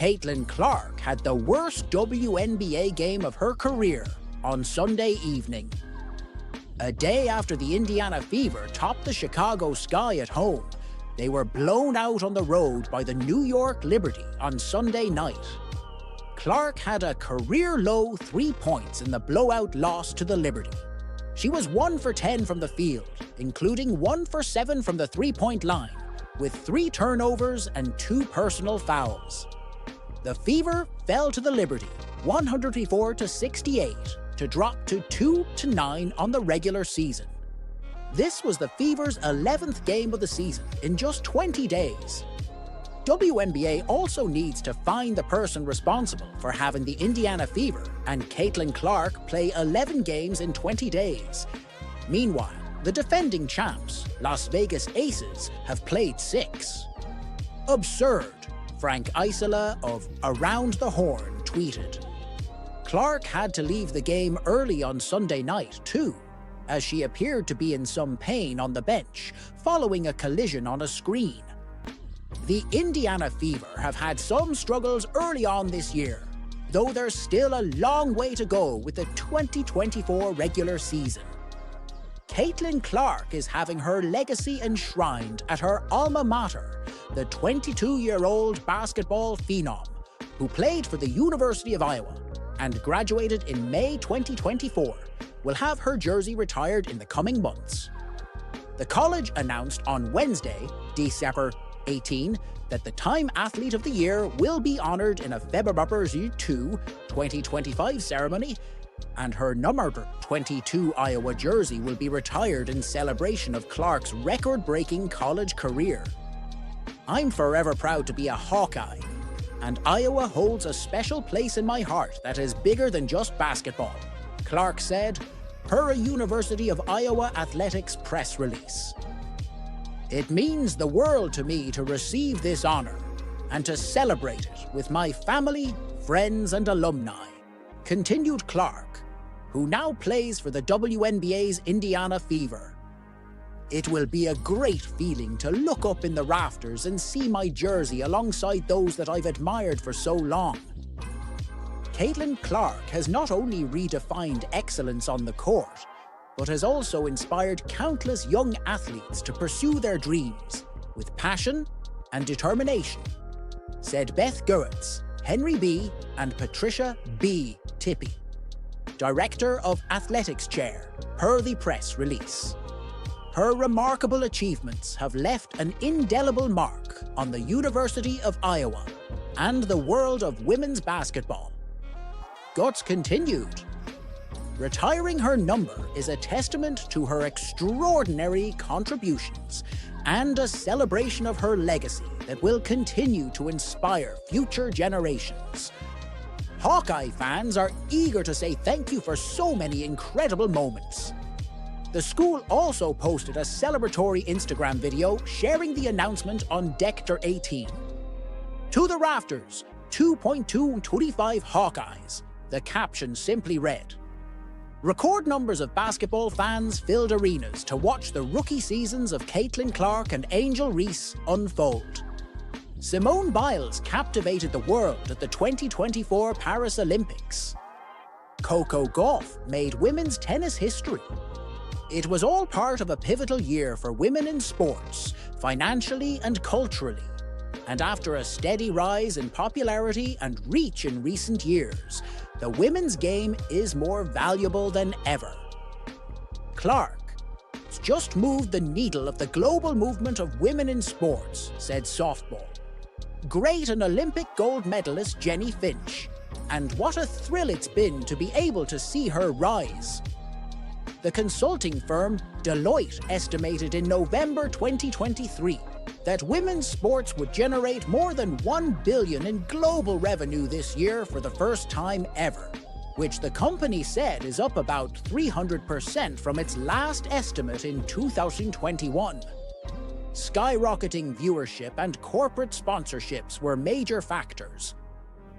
Caitlin Clark had the worst WNBA game of her career on Sunday evening. A day after the Indiana Fever topped the Chicago Sky at home, they were blown out on the road by the New York Liberty on Sunday night. Clark had a career-low 3 points in the blowout loss to the Liberty. She was 1 for 10 from the field, including 1 for 7 from the three-point line, with 3 turnovers and 2 personal fouls. The Fever fell to the Liberty 104-68 to drop to 2-9 on the regular season. This was the Fever's 11th game of the season in just 20 days. WNBA also needs to find the person responsible for having the Indiana Fever and Caitlin Clark play 11 games in 20 days. Meanwhile, the defending champs, Las Vegas Aces, have played 6. Absurd, Frank Isola of Around the Horn tweeted. Clark had to leave the game early on Sunday night, too, as she appeared to be in some pain on the bench following a collision on a screen. The Indiana Fever have had some struggles early on this year, though there's still a long way to go with the 2024 regular season. Caitlin Clark is having her legacy enshrined at her alma mater, the 22-year-old basketball phenom, who played for the University of Iowa and graduated in May 2024, will have her jersey retired in the coming months. The college announced on Wednesday, December 18, that the Time Athlete of the Year will be honored in a February 2, 2025 ceremony, and her number 22 Iowa jersey will be retired in celebration of Clark's record-breaking college career. I'm forever proud to be a Hawkeye, and Iowa holds a special place in my heart that is bigger than just basketball, Clark said, per a University of Iowa athletics press release. It means the world to me to receive this honor and to celebrate it with my family, friends, and alumni, continued Clark, who now plays for the WNBA's Indiana Fever. It will be a great feeling to look up in the rafters and see my jersey alongside those that I've admired for so long. Caitlin Clark has not only redefined excellence on the court, but has also inspired countless young athletes to pursue their dreams with passion and determination, said Beth Gurritz, Henry B. and Patricia B. Tippy, Director of Athletics Chair, per the press release. Her remarkable achievements have left an indelible mark on the University of Iowa and the world of women's basketball. Gurritz continued, retiring her number is a testament to her extraordinary contributions and a celebration of her legacy that will continue to inspire future generations. Hawkeye fans are eager to say thank you for so many incredible moments. The school also posted a celebratory Instagram video sharing the announcement on Dector 18. To the rafters, 2.225 Hawkeyes, the caption simply read. Record numbers of basketball fans filled arenas to watch the rookie seasons of Caitlin Clark and Angel Reese unfold. Simone Biles captivated the world at the 2024 Paris Olympics. Coco Gauff made women's tennis history. It was all part of a pivotal year for women in sports, financially and culturally. And after a steady rise in popularity and reach in recent years, the women's game is more valuable than ever. Clark has just moved the needle of the global movement of women in sports, said softball. Great an Olympic gold medalist Jenny Finch, and what a thrill it's been to be able to see her rise. The consulting firm Deloitte estimated in November 2023 that women's sports would generate more than $1 billion in global revenue this year for the first time ever, which the company said is up about 300% from its last estimate in 2021. Skyrocketing viewership and corporate sponsorships were major factors.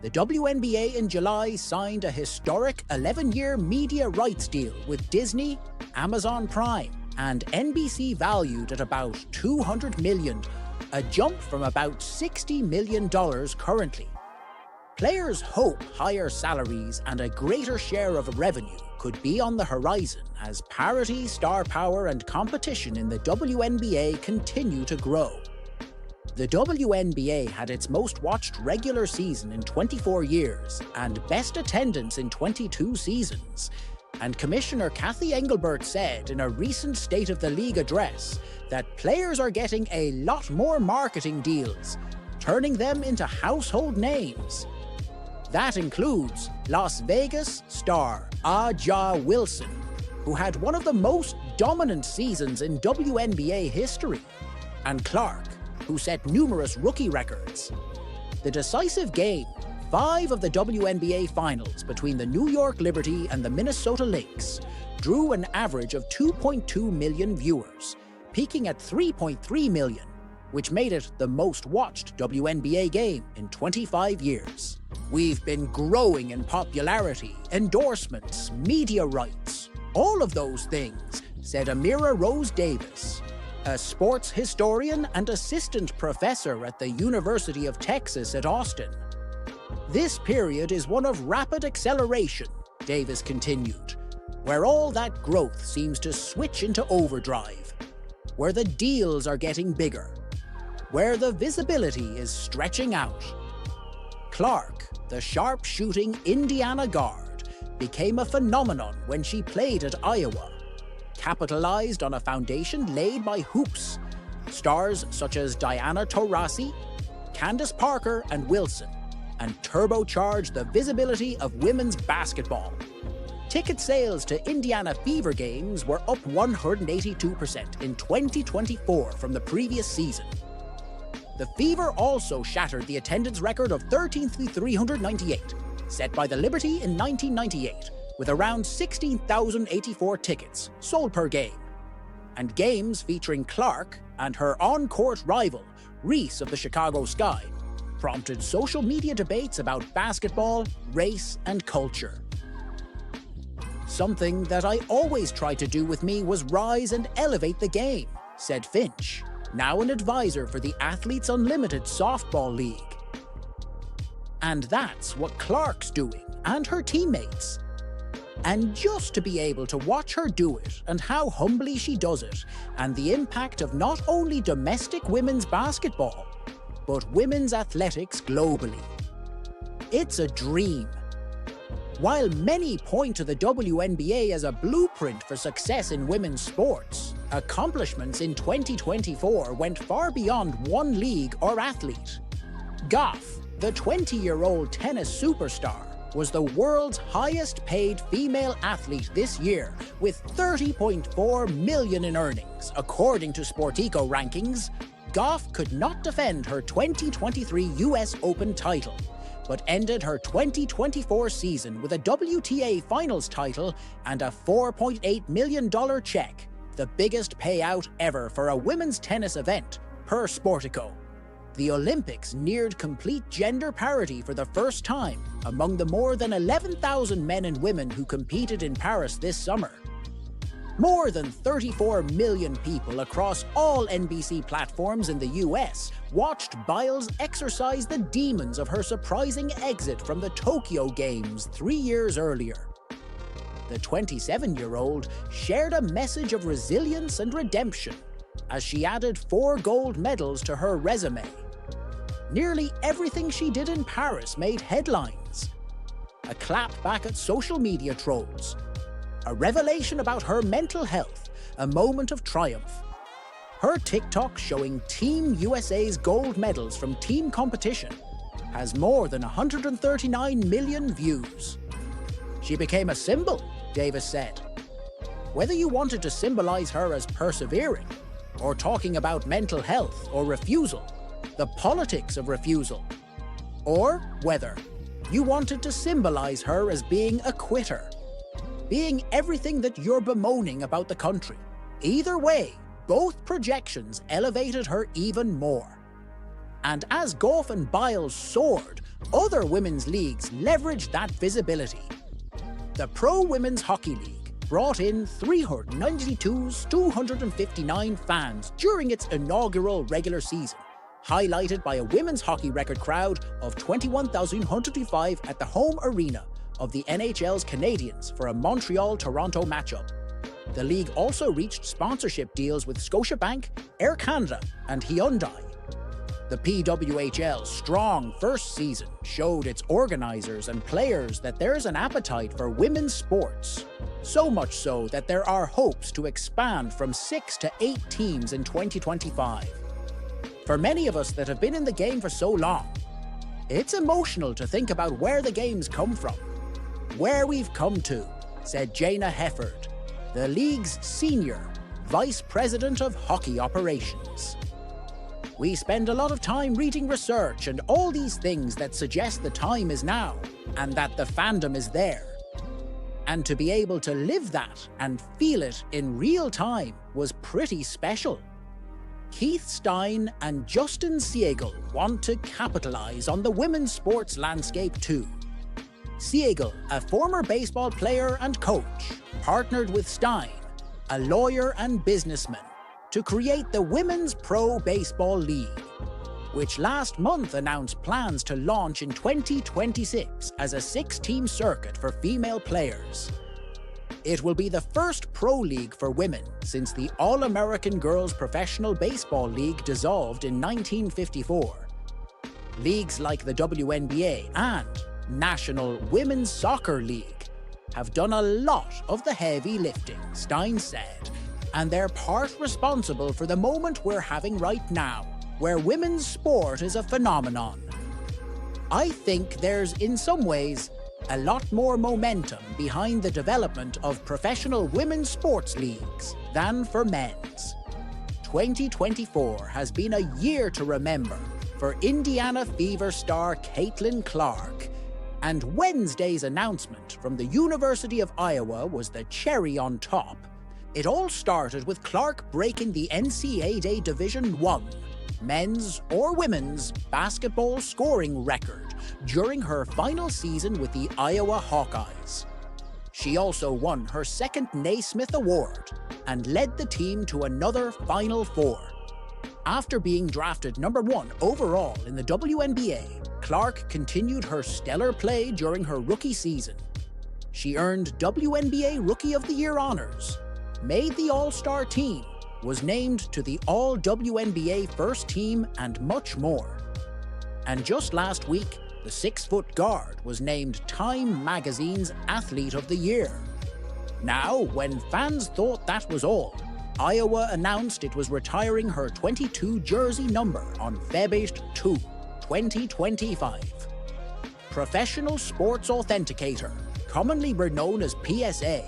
The WNBA in July signed a historic 11-year media rights deal with Disney, Amazon Prime, and NBC valued at about $200 million, a jump from about $60 million currently. Players hope higher salaries and a greater share of revenue could be on the horizon as parity, star power, and competition in the WNBA continue to grow. The WNBA had its most watched regular season in 24 years and best attendance in 22 seasons. And Commissioner Kathy Engelbert said in a recent State of the League address that players are getting a lot more marketing deals, turning them into household names. That includes Las Vegas star Aja Wilson, who had one of the most dominant seasons in WNBA history, and Clark, who set numerous rookie records. The decisive game, 5 of the WNBA finals between the New York Liberty and the Minnesota Lynx, drew an average of 2.2 million viewers, peaking at 3.3 million, which made it the most watched WNBA game in 25 years. We've been growing in popularity, endorsements, media rights, all of those things, said Amira Rose Davis, a sports historian and assistant professor at the University of Texas at Austin. This period is one of rapid acceleration, Davis continued, where all that growth seems to switch into overdrive, where the deals are getting bigger, where the visibility is stretching out. Clark, the sharp-shooting Indiana guard, became a phenomenon when she played at Iowa, capitalized on a foundation laid by hoops, stars such as Diana Taurasi, Candace Parker, and Wilson, and turbocharged the visibility of women's basketball. Ticket sales to Indiana Fever games were up 182% in 2024 from the previous season. The Fever also shattered the attendance record of 13,398, set by the Liberty in 1998, with around 16,084 tickets sold per game. And games featuring Clark and her on-court rival, Reese of the Chicago Sky, prompted social media debates about basketball, race, and culture. Something that I always tried to do with me was rise and elevate the game, said Finch, now an advisor for the Athletes Unlimited Softball League. And that's what Clark's doing, and her teammates. And just to be able to watch her do it, and how humbly she does it, and the impact of not only domestic women's basketball, but women's athletics globally. It's a dream. While many point to the WNBA as a blueprint for success in women's sports, accomplishments in 2024 went far beyond one league or athlete. Goff, the 20-year-old tennis superstar, was the world's highest-paid female athlete this year, with $30.4 million in earnings, according to Sportico rankings. Goff could not defend her 2023 US Open title, but ended her 2024 season with a WTA Finals title and a $4.8 million check, the biggest payout ever for a women's tennis event, per Sportico. The Olympics neared complete gender parity for the first time among the more than 11,000 men and women who competed in Paris this summer. More than 34 million people across all NBC platforms in the US watched Biles exercise the demons of her surprising exit from the Tokyo Games 3 years earlier. The 27-year-old shared a message of resilience and redemption as she added 4 gold medals to her resume. Nearly everything she did in Paris made headlines. A clap back at social media trolls. A revelation about her mental health, a moment of triumph. Her TikTok showing Team USA's gold medals from team competition has more than 139 million views. She became a symbol, Davis said. Whether you wanted to symbolize her as persevering, or talking about mental health or refusal, the politics of refusal, or whether you wanted to symbolize her as being a quitter, being everything that you're bemoaning about the country. Either way, both projections elevated her even more. And as Goff and Biles soared, other women's leagues leveraged that visibility. The Pro Women's Hockey League brought in 392's 259 fans during its inaugural regular season, highlighted by a women's hockey record crowd of 21,105 at the home arena of the NHL's Canadiens for a Montreal-Toronto matchup. The league also reached sponsorship deals with Scotiabank, Air Canada, and Hyundai. The PWHL's strong first season showed its organizers and players that there's an appetite for women's sports. So much so that there are hopes to expand from 6 to 8 teams in 2025. For many of us that have been in the game for so long, it's emotional to think about where the game's come from. Where we've come to, said Jana Hefford, the league's senior vice president of hockey operations. We spend a lot of time reading research and all these things that suggest the time is now and that the fandom is there. And to be able to live that and feel it in real time was pretty special. Keith Stein and Justin Siegel want to capitalize on the women's sports landscape too. Siegel, a former baseball player and coach, partnered with Stein, a lawyer and businessman, to create the Women's Pro Baseball League, which last month announced plans to launch in 2026 as a 6-team circuit for female players. It will be the first pro league for women since the All-American Girls Professional Baseball League dissolved in 1954. Leagues like the WNBA and National Women's Soccer League have done a lot of the heavy lifting, Stein said, and they're part responsible for the moment we're having right now, where women's sport is a phenomenon. I think there's, in some ways, a lot more momentum behind the development of professional women's sports leagues than for men's. 2024 has been a year to remember for Indiana Fever star Caitlin Clark, and Wednesday's announcement from the University of Iowa was the cherry on top. It all started with Clark breaking the NCAA Division I men's or women's basketball scoring record during her final season with the Iowa Hawkeyes. She also won her second Naismith Award and led the team to another Final Four. After being drafted number 1 overall in the WNBA, Clark continued her stellar play during her rookie season. She earned WNBA Rookie of the Year honors, made the All-Star team, was named to the All-WNBA First Team, and much more. And just last week, the 6-foot guard was named Time Magazine's Athlete of the Year. Now, when fans thought that was all, Iowa announced it was retiring her 22 jersey number on February 2, 2025. Professional Sports Authenticator, commonly known as PSA,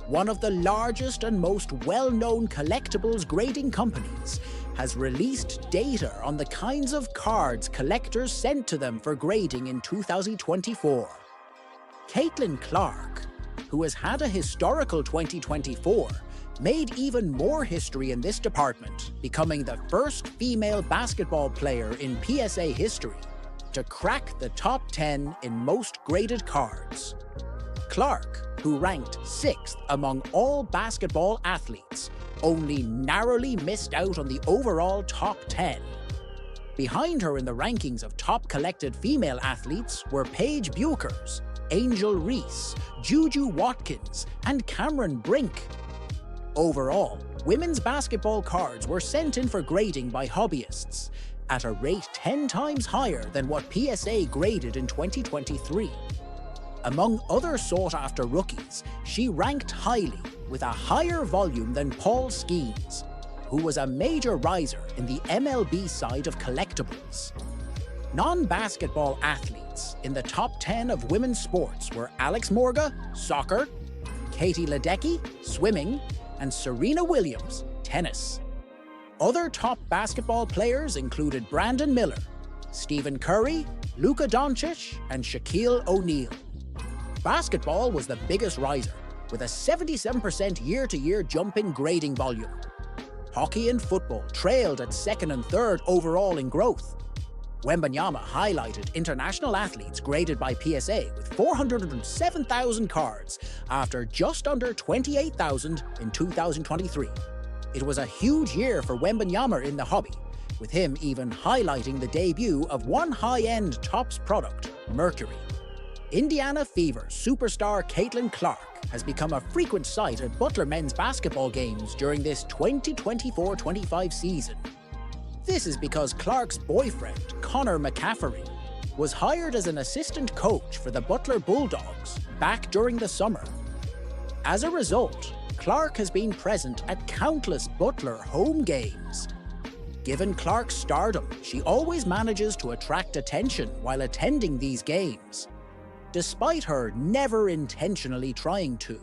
one of the largest and most well-known collectibles grading companies, has released data on the kinds of cards collectors sent to them for grading in 2024. Caitlin Clark, who has had a historical 2024, made even more history in this department, becoming the first female basketball player in PSA history to crack the top 10 in most graded cards. Clark, who ranked 6th among all basketball athletes, only narrowly missed out on the overall top 10. Behind her in the rankings of top collected female athletes were Paige Buchers, Angel Reese, Juju Watkins, and Cameron Brink. Overall, women's basketball cards were sent in for grading by hobbyists at a rate 10 times higher than what PSA graded in 2023. Among other sought-after rookies, she ranked highly with a higher volume than Paul Skeens, who was a major riser in the MLB side of collectibles. Non-basketball athletes in the top 10 of women's sports were Alex Morga, soccer, Katie Ledecky, swimming, and Serena Williams, tennis. Other top basketball players included Brandon Miller, Stephen Curry, Luka Doncic, and Shaquille O'Neal. Basketball was the biggest riser, with a 77% year-to-year jump in grading volume. Hockey and football trailed at 2nd and 3rd overall in growth. Wembanyama highlighted international athletes graded by PSA with 407,000 cards after just under 28,000 in 2023. It was a huge year for Wembanyama in the hobby, with him even highlighting the debut of one high-end Topps product, Mercury. Indiana Fever superstar Caitlin Clark has become a frequent sight at Butler men's basketball games during this 2024-25 season. This is because Clark's boyfriend, Connor McCaffrey, was hired as an assistant coach for the Butler Bulldogs back during the summer. As a result, Clark has been present at countless Butler home games. Given Clark's stardom, she always manages to attract attention while attending these games, despite her never intentionally trying to.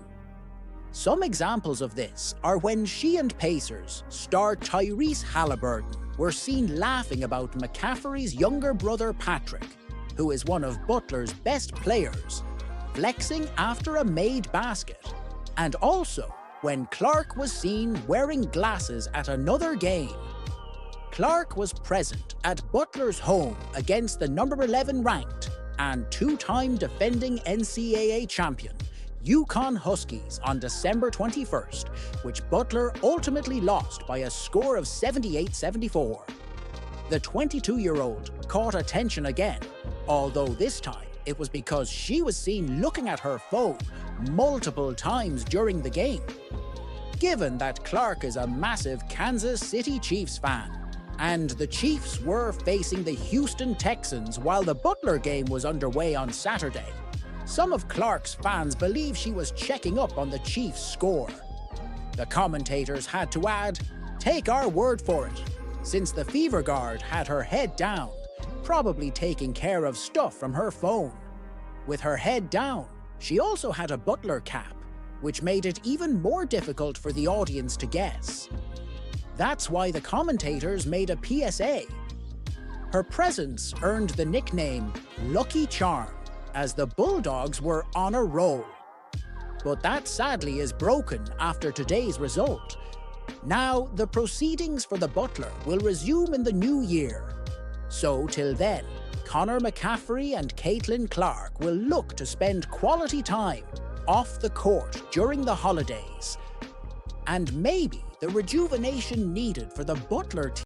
Some examples of this are when she and Pacers star Tyrese Halliburton were seen laughing about McCaffrey's younger brother Patrick, who is one of Butler's best players, flexing after a made basket, and also when Clark was seen wearing glasses at another game. Clark was present at Butler's home against the number 11 ranked and two-time defending NCAA champion UConn Huskies on December 21st, which Butler ultimately lost by a score of 78-74. The 22-year-old caught attention again, although this time it was because she was seen looking at her phone multiple times during the game. Given that Clark is a massive Kansas City Chiefs fan, and the Chiefs were facing the Houston Texans while the Butler game was underway on Saturday, some of Clark's fans believe she was checking up on the Chiefs' score. The commentators had to add, "Take our word for it," since the Fever guard had her head down, probably taking care of stuff from her phone. With her head down, she also had a Butler cap, which made it even more difficult for the audience to guess. That's why the commentators made a PSA. Her presence earned the nickname Lucky Charm, as the Bulldogs were on a roll. But that sadly is broken after today's result. Now, the proceedings for the Butler will resume in the new year. So till then, Connor McCaffrey and Caitlin Clark will look to spend quality time off the court during the holidays. And maybe the rejuvenation needed for the Butler team